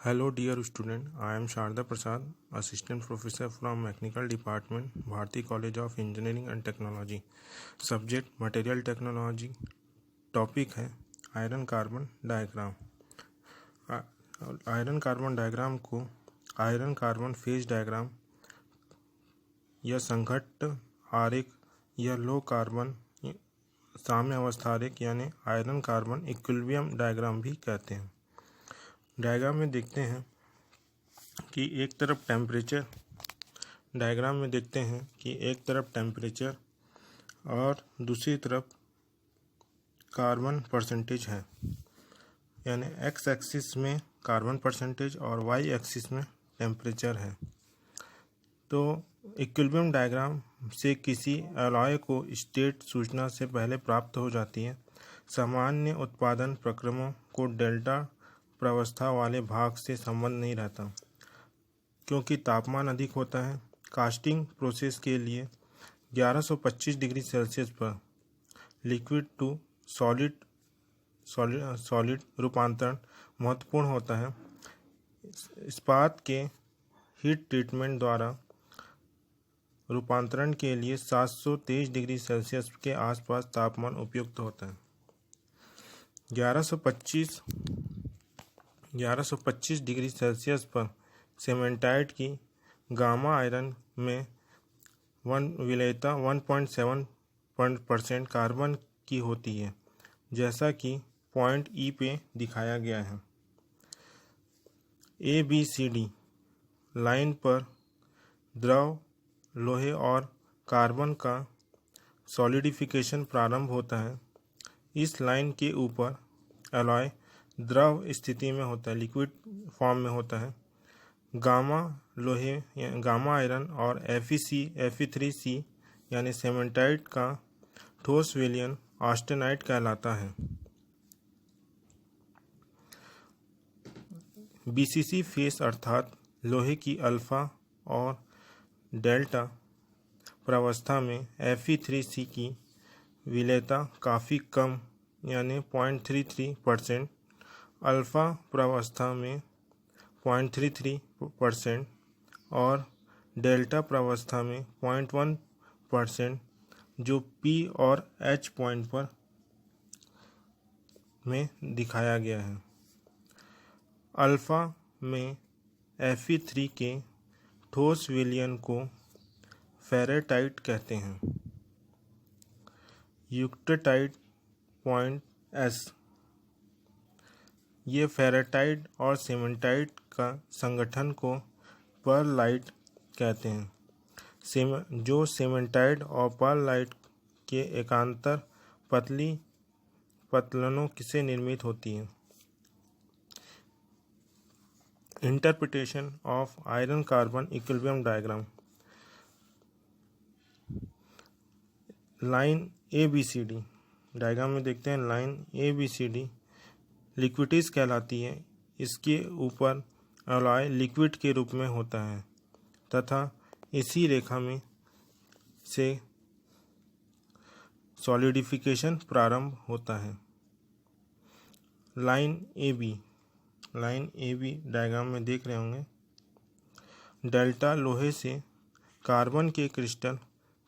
Hello dear student, I am Sharda Prasad, Assistant Professor from Mechanical Department, Bharati College of Engineering and Technology. Subject Material Technology. Topic है iron carbon diagram. Iron carbon diagram को iron carbon phase diagram या संघट्ट आरेख या low carbon साम्य अवस्था आरेख यानी iron carbon equilibrium diagram भी कहते हैं। डायग्राम में देखते हैं कि एक तरफ टेम्परेचर और दूसरी तरफ कार्बन परसेंटेज है, यानी एक्स एक्सिस में कार्बन परसेंटेज और वाई एक्सिस में टेम्परेचर है। तो इक्विलिब्रियम डायग्राम से किसी एलॉय को स्टेट सूचना से पहले प्राप्त हो जाती है। सामान्य उत्पादन प्रक्रमों को डेल्टा प्रावस्था वाले भाग से संबंध नहीं रहता, क्योंकि तापमान अधिक होता है। कास्टिंग प्रोसेस के लिए 1125 डिग्री सेल्सियस पर लिक्विड टू सॉलिड रूपांतरण महत्वपूर्ण होता है। इस्पात के हीट ट्रीटमेंट द्वारा रूपांतरण के लिए 723 डिग्री सेल्सियस के आसपास तापमान उपयुक्त होता है। 1125 डिग्री सेल्सियस पर सीमेंटाइट की गामा आयरन में विलेयता 1.7% कार्बन की होती है, जैसा कि पॉइंट ई पे दिखाया गया है। ABCD लाइन पर द्रव लोहे और कार्बन का सॉलिडिफिकेशन प्रारंभ होता है। इस लाइन के ऊपर एलॉय द्रव स्थिति में होता है, लिक्विड फॉर्म में होता है। गामा आयरन और Fe3C यानी सीमेंटाइट का ठोस विलयन ऑस्टेनाइट कहलाता है। BCC फेस अर्थात लोहे की अल्फा और डेल्टा प्रावस्था में Fe3C की विलेयता काफ़ी कम यानी 0.33%, अल्फा प्रावस्था में 0.33% और डेल्टा प्रावस्था में 0.1%, जो P और H पॉइंट पर में दिखाया गया है। अल्फा में Fe3 के ठोस विलयन को फेरेटाइट कहते हैं। यूक्टेटाइट पॉइंट S ये फेरेटाइट और सीमेंटाइट का संगठन को पर्ललाइट कहते हैं, जो सीमेंटाइट और पर्ललाइट के एकांतर पतली पतलनों से निर्मित होती है। Interpretation of iron carbon equilibrium diagram. Line ABCD diagram में देखते हैं। लाइन ABCD लिक्विडिस कहलाती है। इसके ऊपर एलॉय लिक्विड के रूप में होता है तथा इसी रेखा में से सॉलिडिफिकेशन प्रारंभ होता है। लाइन AB डायग्राम में देख रहे होंगे। डेल्टा लोहे से कार्बन के क्रिस्टल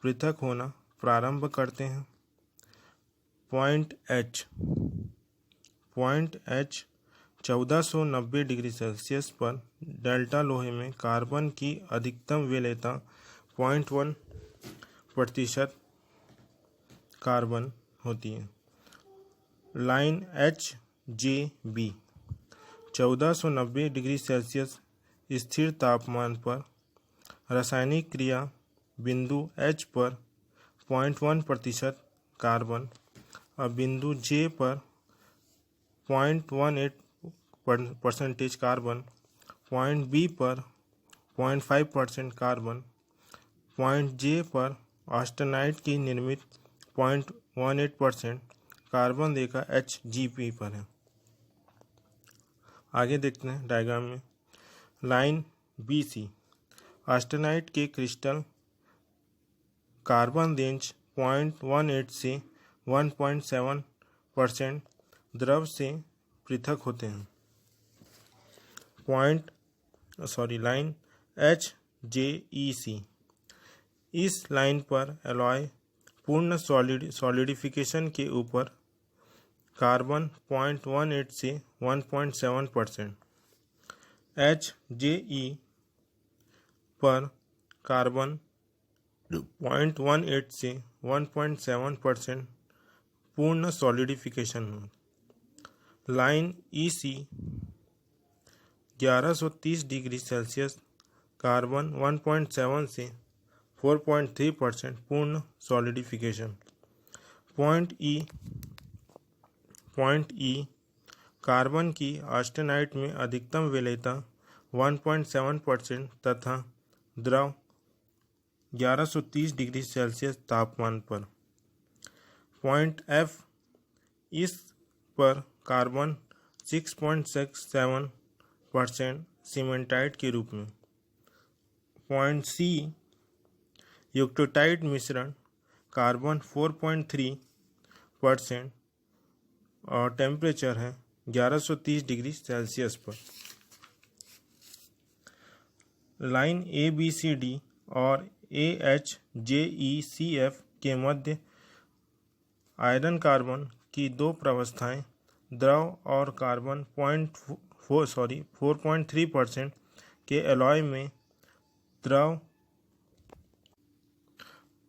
पृथक होना प्रारंभ करते हैं। पॉइंट H 1490 डिग्री सेल्सियस पर डेल्टा लोहे में कार्बन की अधिकतम विलेयता 0.1% कार्बन होती है। लाइन HJB 1490 डिग्री सेल्सियस स्थिर तापमान पर रासायनिक क्रिया बिंदु H पर 0.1% कार्बन और बिंदु J पर 0.18% कार्बन, पॉइंट B पर 0.5% कार्बन, पॉइंट J पर ऑस्टेनाइट की निर्मित 0.18% कार्बन देकर HGP पर है। आगे देखते हैं डायग्राम में। लाइन BC ऑस्टेनाइट के क्रिस्टल कार्बन रेंज 0.18 से 1.7% द्रव से पृथक होते हैं। Line HJEC। इस लाइन पर एलॉय पूर्ण सॉलिडिफिकेशन के ऊपर कार्बन 0.18 से 1.7%, HJE पर कार्बन 0.18 से 1.7% पूर्ण सॉलिडिफिकेशन हो। Line EC 1130 degree Celsius carbon 1.7 से 4.3% पूर्ण सॉलिडिफिकेशन। पॉइंट E कार्बन की ऑस्टेनाइट में अधिकतम विलेयता 1.7% तथा द्रव 1130 डिग्री सेल्सियस तापमान पर। पॉइंट F इस पर कार्बन 6.67% सीमेंटाइट के रूप में। पॉइंट C यूक्टेटाइट मिश्रण कार्बन 4.3% और टेम्परेचर है 1130 डिग्री सेल्सियस पर। लाइन ABCD और AHJECF के मध्य आयरन कार्बन की दो प्रावस्थाएं द्रव और कार्बन 4.3% के एलॉय में द्रव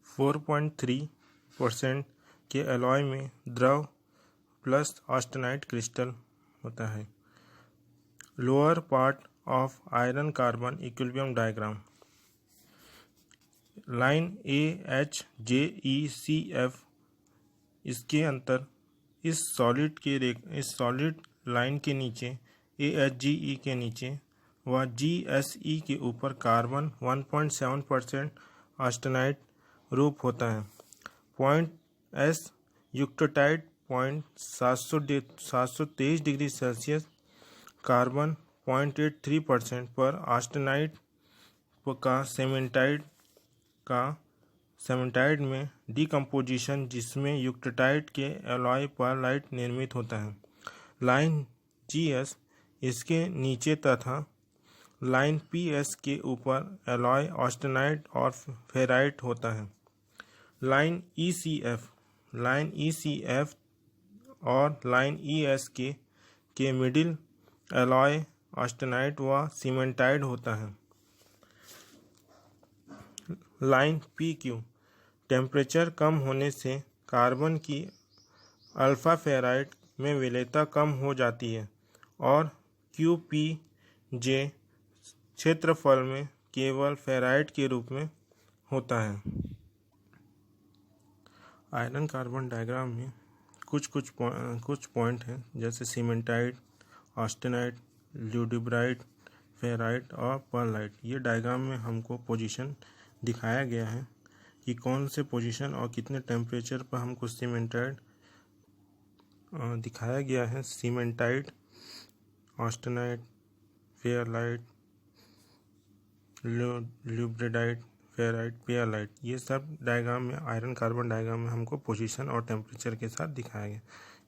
4.3% के एलॉय में द्रव प्लस ऑस्टेनाइट क्रिस्टल होता है। Lower part of iron carbon equilibrium diagram. Line AHJECF इसके अंतर इस सॉलिड लाइन के नीचे AHGE के नीचे व GSE के ऊपर कार्बन 1.7% ऑस्टेनाइट रूप होता है। Point S eutectoid point 723 degree Celsius carbon 0.83% पर ऑस्टेनाइट का सेमेंटाइड में डिकम्पोजिशन जिसमें यूक्टेटाइट के एलॉय परलाइट निर्मित होता है। लाइन GS इसके नीचे तथा लाइन PS के ऊपर एलॉय ऑस्टेनाइट और फेराइट होता है। लाइन ECF और लाइन ES के मिडिल एलॉय ऑस्टेनाइट व सीमेंटाइड होता है। लाइन PQ टेम्परेचर कम होने से कार्बन की अल्फा फेराइट में विलेयता कम हो जाती है और QPJ क्षेत्रफल में केवल फेराइट के रूप में होता है। आयरन कार्बन डायग्राम में कुछ पॉइंट हैं जैसे सीमेंटाइट, ऑस्टेनाइट, ल्यूडिब्राइट, फेराइट और परलाइट। ये डायग्राम में हमको पोजीशन दिखाया गया है कि कौन से पोजीशन और कितने टेम्परेचर पर हमको सीमेंटाइट दिखाया गया है। सीमेंटाइट, ऑस्टेनाइट, फेराइट, ल्यूडिब्राइट, फेराइट, पेयरलाइट, ये सब डायग्राम में आयरन कार्बन डायग्राम में हमको पोजीशन और टेम्परेचर के साथ दिखाया गया।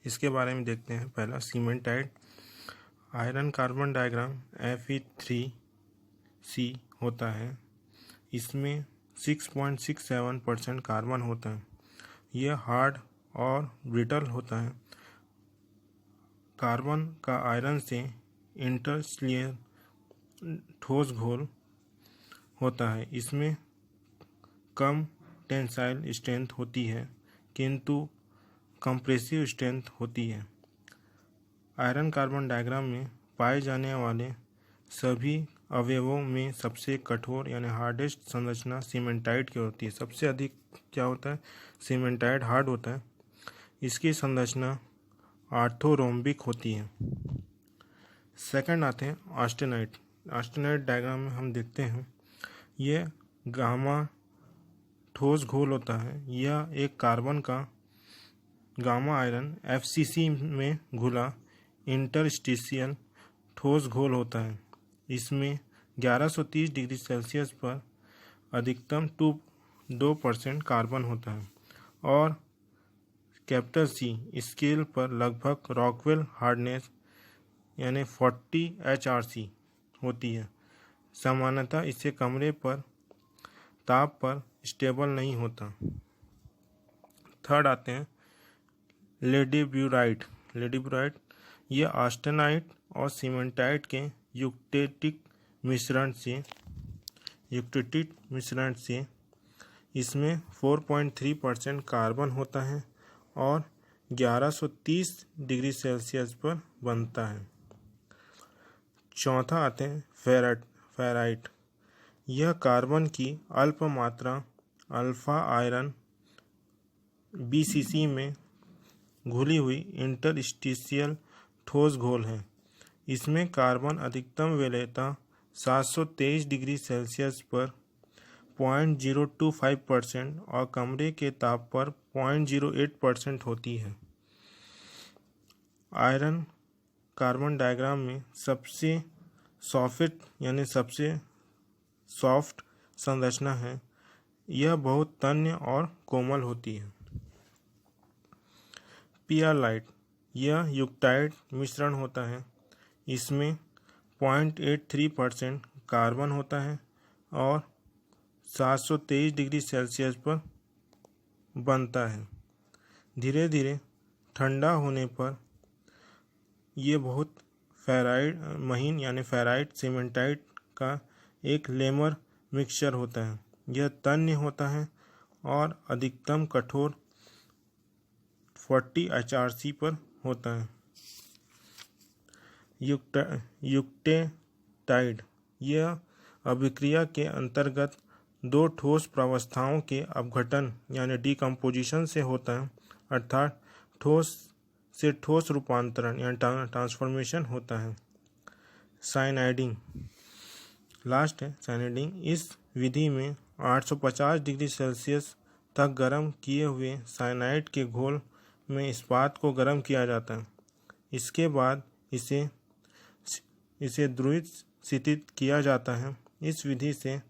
इसके बारे में देखते हैं। पहला cementite iron carbon diagram Fe3C होता है। इसमें 6.67% कार्बन होता है। यह हार्ड और ब्रिटल होता है। कार्बन का आयरन से इंटरस्टेलियर ठोस घोल होता है। इसमें कम टेंसाइल स्ट्रेंथ होती है किंतु कंप्रेसिव स्ट्रेंथ होती है। आयरन कार्बन डायग्राम में पाए जाने वाले सभी अवयवों में सबसे कठोर यानी हार्डेस्ट संरचना सीमेंटाइट की होती है। सबसे अधिक क्या होता है? सीमेंटाइट हार्ड होता है। इसकी संरचना ऑर्थोरोम्बिक होती है। सेकंड आते हैं ऑस्टेनाइट। ऑस्टेनाइट डायग्राम में हम देखते हैं यह गामा ठोस घोल होता है। यह एक कार्बन का गामा आयरन FCC में घुला इंटरस्टिशियल ठोस घोल होता है। इसमें 1130 डिग्री सेल्सियस पर अधिकतम 2% कार्बन होता है और कैपिटल C स्केल पर लगभग रॉकवेल हार्डनेस यानी 40 HRC होती है। सामान्यतः इसे कमरे पर ताप पर स्टेबल नहीं होता। थर्ड आते हैं लेडिब्यूराइट। लेडिब्यूराइट यह ऑस्टेनाइट और सीमेंटाइट के यूक्टेटिक मिश्रण से इसमें 4.3% कार्बन होता है और 1130 डिग्री सेल्सियस पर बनता है। चौथा आते हैं फेराइट। यह कार्बन की अल्प मात्रा अल्फा आयरन BCC में घुली हुई इंटरस्टिशियल ठोस घोल है। इसमें कार्बन अधिकतम वरीयता 723 डिग्री सेल्सियस पर 0.025% और कमरे के ताप पर 0.08% होती है। आयरन कार्बन डायग्राम में सबसे सॉफ्ट संरचना है। यह बहुत तन्य और कोमल होती है। पियरलाइट यह यूक्टाइड मिश्रण होता है। इसमें 0.83% कार्बन होता है और 723 डिग्री सेल्सियस पर बनता है। धीरे धीरे ठंडा होने पर यह बहुत फेराइट सीमेंटाइट का एक लेमर मिक्सचर होता है। यह तन्य होता है और अधिकतम कठोर 40 HRC पर होता है। यूक्टेटाइड यह अभिक्रिया के अंतर्गत दो ठोस प्रावस्थाओं के अपघटन यानी डिकम्पोजिशन से होता है, अर्थात ठोस से ठोस रूपांतरण यानी ट्रांसफॉर्मेशन होता है। साइनाइडिंग लास्ट है साइनाइडिंग। इस विधि में 850 डिग्री सेल्सियस तक गर्म किए हुए साइनाइड के घोल में इस्पात को गर्म किया जाता है। इसके बाद इसे द्रवित स्थित किया जाता है। इस विधि से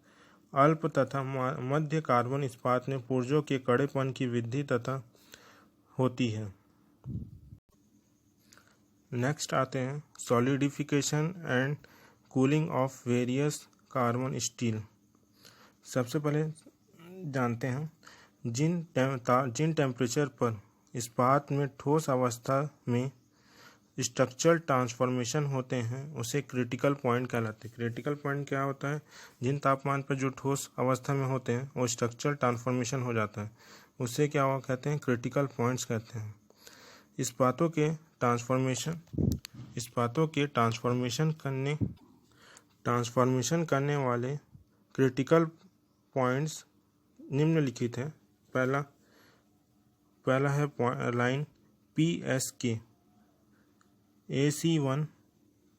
अल्प तथा मध्य कार्बन इस्पात में पुर्जों के कड़ेपन की वृद्धि तथा होती है। नेक्स्ट आते हैं solidification and cooling of various carbon steel. सबसे पहले जानते हैं जिन टेम्परेचर पर इस्पात में ठोस अवस्था में स्ट्रक्चरल ट्रांसफॉर्मेशन होते हैं उसे क्रिटिकल पॉइंट कहलाते हैं। क्रिटिकल पॉइंट क्या होता है? जिन तापमान पर जो ठोस अवस्था में होते हैं वो स्ट्रक्चरल ट्रांसफॉर्मेशन हो जाता है, उससे क्या हुआ कहते हैं? क्रिटिकल पॉइंट्स कहते हैं। इस्पातों के ट्रांसफॉर्मेशन करने वाले क्रिटिकल पॉइंट्स निम्नलिखित हैं। पहला है लाइन PSK, AC1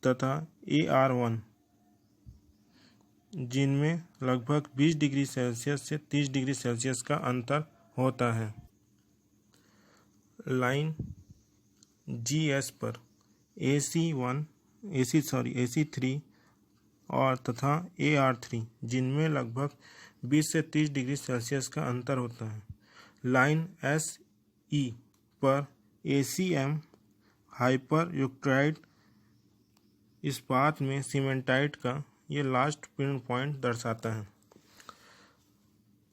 तथा AR1 जिनमें लगभग 20 डिग्री सेल्सियस से 30 डिग्री सेल्सियस का अंतर होता है। लाइन GS पर AC3 और तथा AR3 जिनमें लगभग 20 से 30 डिग्री सेल्सियस का अंतर होता है। लाइन SE पर ACM हाइपर यूक्टाइड इस्पात में सीमेंटाइट का ये लास्ट पॉइंट दर्शाता है।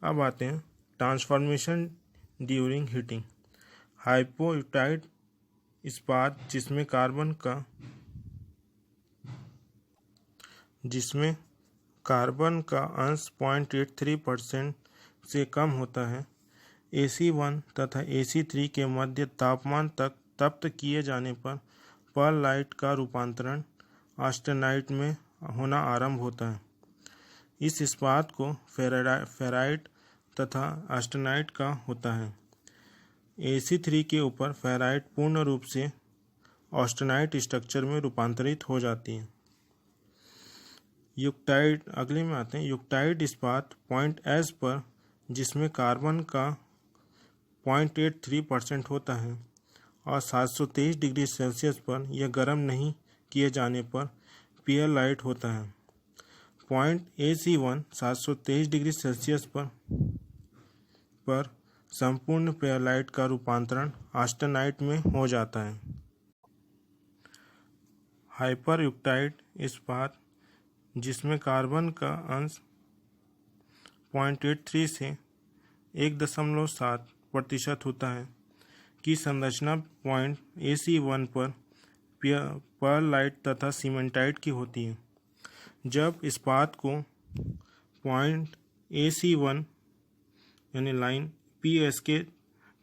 अब आते हैं ट्रांसफॉर्मेशन ड्यूरिंग हीटिंग। हाइपोयूक्टाइड इस्पात जिसमें कार्बन का अंश 0.83% से कम होता है। AC1 तथा AC3 के मध्य तापमान तक तप्त किए जाने पर पर्ललाइट का रूपांतरण ऑस्टेनाइट में होना आरंभ होता है। इस इस्पात को फेराइट तथा ऑस्टेनाइट का होता है। AC3 के ऊपर फेराइट पूर्ण रूप से ऑस्टेनाइट स्ट्रक्चर में रूपांतरित हो जाती है। यूक्टाइड अगले में आते हैं। यूक्टाइड इस्पात पॉइंट S पर जिसमें कार्बन का 0.83% होता है और 723 डिग्री सेल्सियस पर यह गर्म नहीं किए जाने पर पियरलाइट होता है। पॉइंट AC1 723 डिग्री सेल्सियस पर संपूर्ण पियरलाइट का रूपांतरण ऑस्टेनाइट में हो जाता है। हाइपर यूक्टाइड इस्पात जिसमें कार्बन का अंश 0.83 से 1.7% होता है, की संरचना पॉइंट AC1 पर पर्ललाइट तथा सीमेंटाइट की होती है। जब इस्पात को पॉइंट AC1 यानी लाइन PS के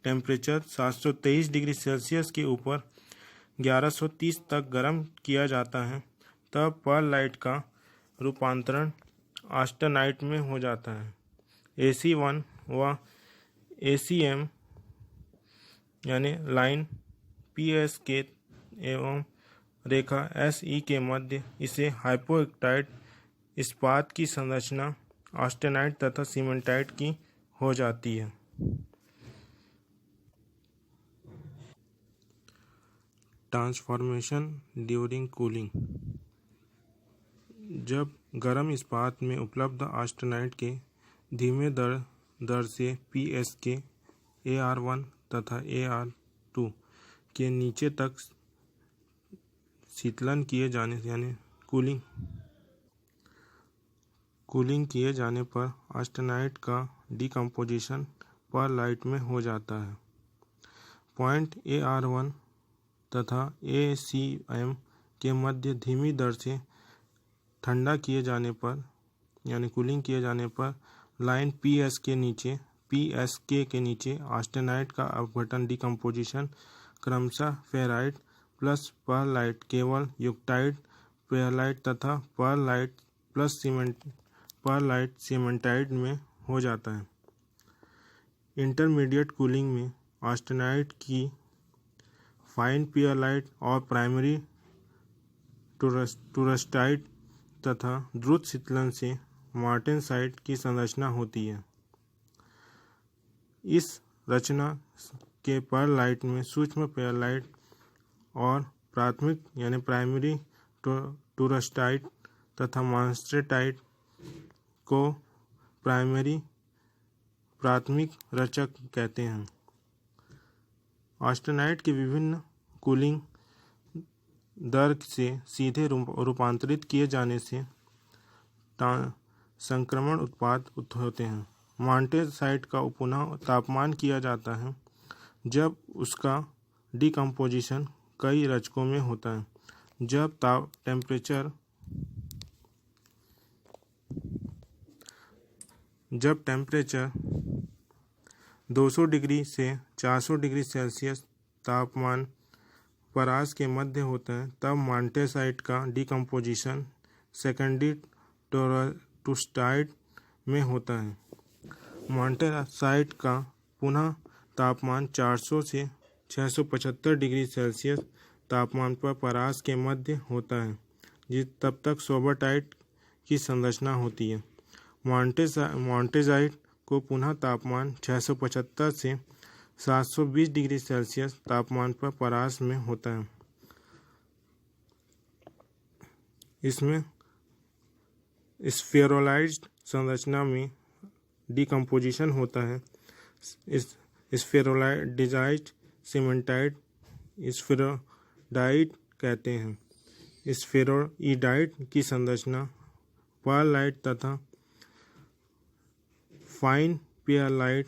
टेम्परेचर 723 डिग्री सेल्सियस के ऊपर 1130 तक गर्म किया जाता है, तब पर्ललाइट का रूपांतरण ऑस्टेनाइट में हो जाता है। AC1 व ACM यानी लाइन PS के एवं रेखा SE के मध्य इसे हाइपोएक्टाइट इस्पात की संरचना ऑस्टेनाइट तथा सीमेंटाइट की हो जाती है। Transformation during cooling. जब गर्म इस्पात में उपलब्ध ऑस्टेनाइट के धीमे दर से PS के AR1 तथा AR2 के नीचे तक शीतलन किए जाने यानी कूलिंग किए जाने पर ऑस्टेनाइट का डिकम्पोजिशन पर्ललाइट में हो जाता है। पॉइंट AR1 तथा ACM के मध्य धीमी दर से ठंडा किए जाने पर यानी कूलिंग किए जाने पर लाइन PSK के नीचे ऑस्टेनाइट का अपघटन डिकम्पोजिशन क्रमशः फेराइट प्लस पर्ललाइट केवल युक्टाइट पेरलाइट तथा पर्ललाइट प्लस पर्ललाइट सीमेंटाइट में हो जाता है। इंटरमीडिएट कूलिंग में ऑस्टेनाइट की फाइन पेरलाइट और प्राइमरी टूरस्टाइट तथा द्रुत शीतलन से मार्टेनसाइट की संरचना होती है। इस रचना के पर्ललाइट में सूक्ष्म पेरलाइट और प्राथमिक यानी प्राइमरी टूरस्टाइट तथा मास्टेटाइट को प्राथमिक रचक कहते हैं। ऑस्टेनाइट के विभिन्न कूलिंग दर से सीधे रूपांतरित किए जाने से संक्रमण उत्पाद होते हैं। मार्टेनसाइट का पुनः तापमान किया जाता है जब उसका डिकम्पोजिशन कई रचकों में होता है। जब टेम्परेचर 200 डिग्री से 400 डिग्री सेल्सियस तापमान परास के मध्य होता है, तब मार्टेनसाइट का डिकम्पोजिशन सेकेंडरी टूरस्टाइट में होता है। मार्टेनसाइट का पुनः तापमान 400 से 675 डिग्री सेल्सियस तापमान पर परास के मध्य होता है, तब तक सोबरटाइट की संरचना होती है। मार्टेनसाइट को पुनः तापमान 675 से 720 डिग्री सेल्सियस तापमान पर परास में होता है। इसमें स्फेरोलाइज्ड संरचना में डिकम्पोजिशन होता है। स्फेरोलाइज्ड सीमेंटाइट स्फेरोडाइट कहते हैं। स्फेरोइडाइट की संरचना पर्ललाइट तथा फाइन पेरलाइट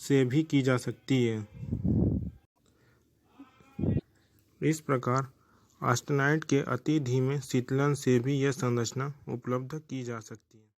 से भी की जा सकती है। इस प्रकार ऑस्टेनाइट के अति धीमे शीतलन से भी यह संरचना उपलब्ध की जा सकती है।